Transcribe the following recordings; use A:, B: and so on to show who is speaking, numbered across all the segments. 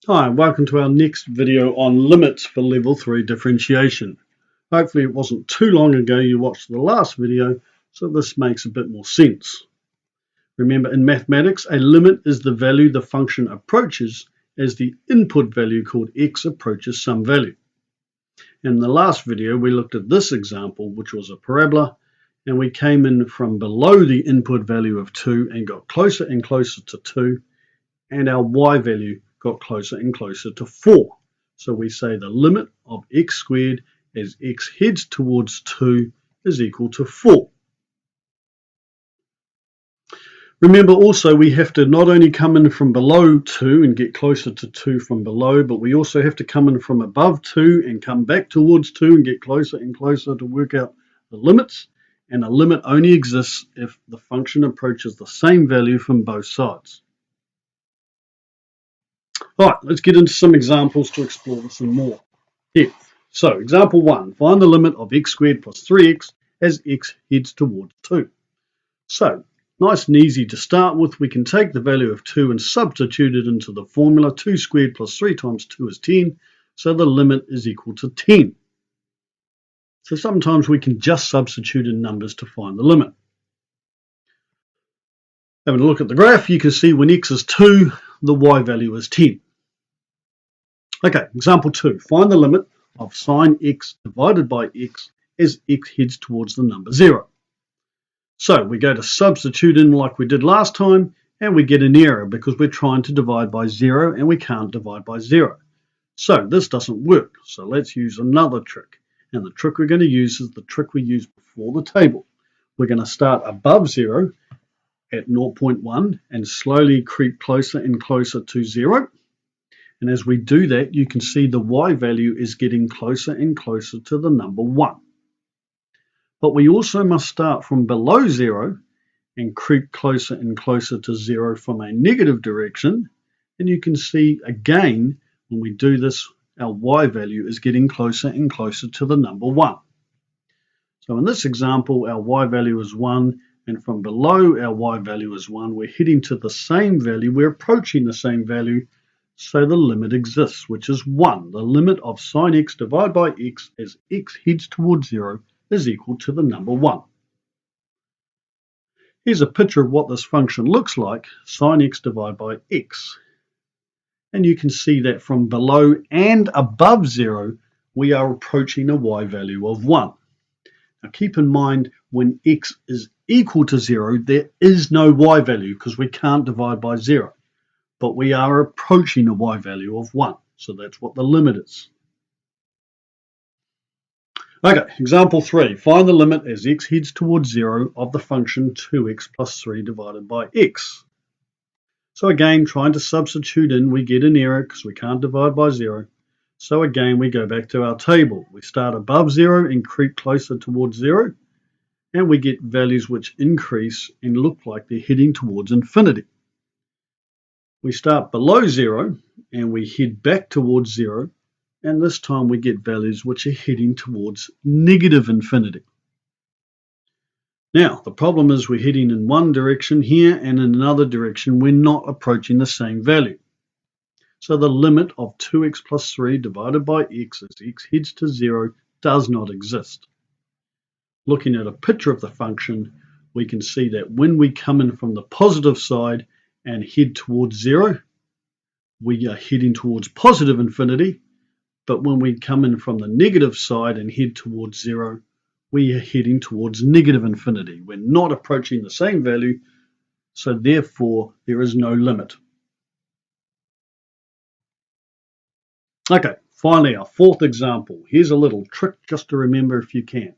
A: Hi, and welcome to our next video on limits for level 3 differentiation. Hopefully it wasn't too long ago you watched the last video, so this makes a bit more sense. Remember, in mathematics, a limit is the value the function approaches as the input value called x approaches some value. In the last video we looked at this example, which was a parabola, and we came in from below the input value of 2 and got closer and closer to 2, and our y value got closer and closer to 4. So we say the limit of x squared as x heads towards 2 is equal to 4. Remember also we have to not only come in from below 2 and get closer to 2 from below, but we also have to come in from above 2 and come back towards 2 and get closer and closer to work out the limits. And a limit only exists if the function approaches the same value from both sides. All right, let's get into some examples to explore this in more depth. So, example 1, find the limit of x squared plus 3x as x heads towards 2. So, nice and easy to start with. We can take the value of 2 and substitute it into the formula. 2 squared plus 3 times 2 is 10, so the limit is equal to 10. So sometimes we can just substitute in numbers to find the limit. Having a look at the graph, you can see when x is 2, the y value is 10. Okay, example 2. Find the limit of sine x divided by x as x heads towards the number 0. So we go to substitute in like we did last time, and we get an error because we're trying to divide by 0 and we can't divide by 0. So this doesn't work. So let's use another trick. And the trick we're going to use is the trick we used before the table. We're going to start above 0 at 0.1 and slowly creep closer and closer to 0. And as we do that, you can see the y value is getting closer and closer to the number 1. But we also must start from below 0 and creep closer and closer to 0 from a negative direction. And you can see again, when we do this, our y value is getting closer and closer to the number 1. So in this example, our y value is 1, and from below our y value is 1. We're heading to the same value. We're approaching the same value. So the limit exists, which is 1. The limit of sine x divided by x as x heads towards 0 is equal to the number 1. Here's a picture of what this function looks like, sine x divided by x. And you can see that from below and above 0, we are approaching a y value of 1. Now keep in mind, when x is equal to 0, there is no y value because we can't divide by 0. But we are approaching a y value of 1. So that's what the limit is. Okay, example 3. Find the limit as x heads towards 0 of the function 2x plus 3 divided by x. So again, trying to substitute in, we get an error because we can't divide by 0. So again, we go back to our table. We start above 0 and creep closer towards 0. And we get values which increase and look like they're heading towards infinity. We start below 0 and we head back towards 0, and this time we get values which are heading towards negative infinity. Now, the problem is we're heading in one direction here, and in another direction we're not approaching the same value. So the limit of 2x plus 3 divided by x as x heads to 0 does not exist. Looking at a picture of the function, we can see that when we come in from the positive side and head towards 0, we are heading towards positive infinity. But when we come in from the negative side and head towards 0, we are heading towards negative infinity. We're not approaching the same value, so therefore there is no limit. Okay, finally our fourth example. Here's a little trick just to remember if you can.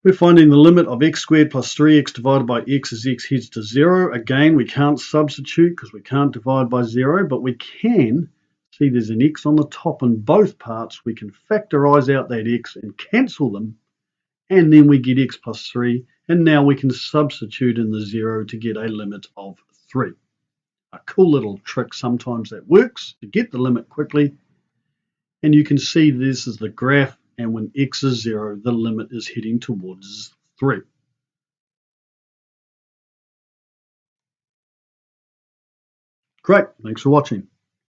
A: We're finding the limit of x squared plus 3x divided by x as x heads to 0. Again, we can't substitute because we can't divide by 0, but we can see there's an x on the top in both parts. We can factorize out that x and cancel them, and then we get x plus 3, and now we can substitute in the 0 to get a limit of 3. A cool little trick sometimes that works to get the limit quickly, and you can see this is the graph, and when x is 0, the limit is heading towards 3. Great, thanks for watching.